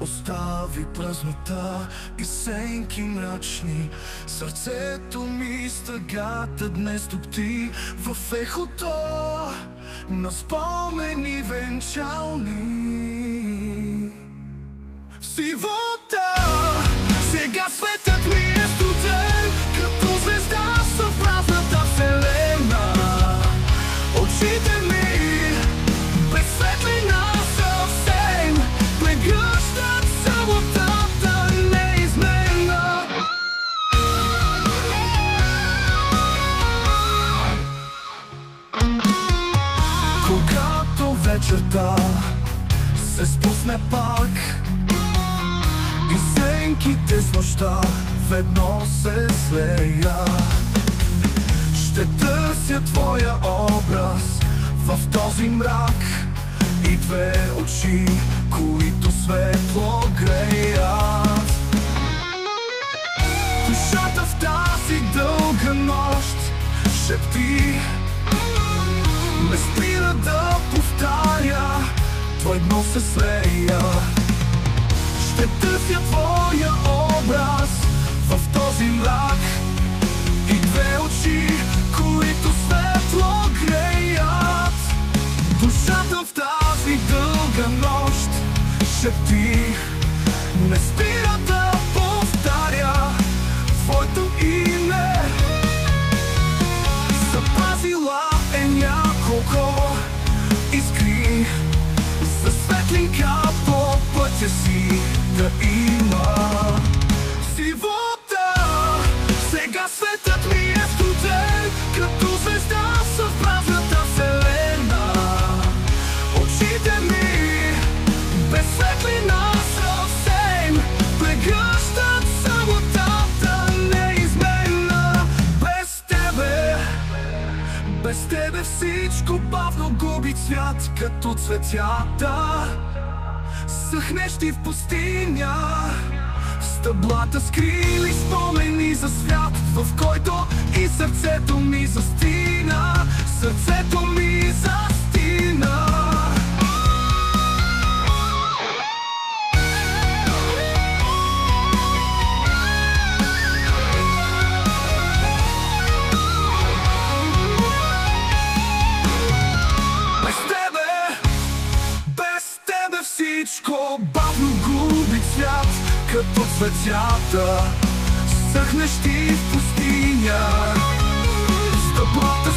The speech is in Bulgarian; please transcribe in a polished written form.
остави празнота и сенки мрачни. Сърцето ми стъгата днес топти в ехото на спомени венчални. В сивота сега светът ми е студен, като звезда са в празната вселена. Очите ми без светлина съвсем прегръщат самотата неизменна. Когато вечерта се спусне пак и сенките с нощта ведно се слея, ще търся твоя образ в този мрак и две очи, които светло греят. Душата в тази дълга нощ шепти, ме спира да повтаря, двойно се слея. Ще търся твоя образ в този мрак и две очи, които светло греят. Душата в тази дълга нощ шепти, не спира да повтаря твоето име. Запазила е няколко искри за светлинка по пътя си да има. Сивота сега светът ми е студен, като звезда са в празната вселена. Очите ми без светлина съвсем прегръщат самотата неизменна. Без тебе всичко бавно губи цвят, като цветята съхнещи в пустиня. Стъблата скрили спомени за свят, в който и сърцето ми застина. Сърцето ми застина. Всичко бавно губи цвят, като цветята съхнещи в пустиня. Стъблата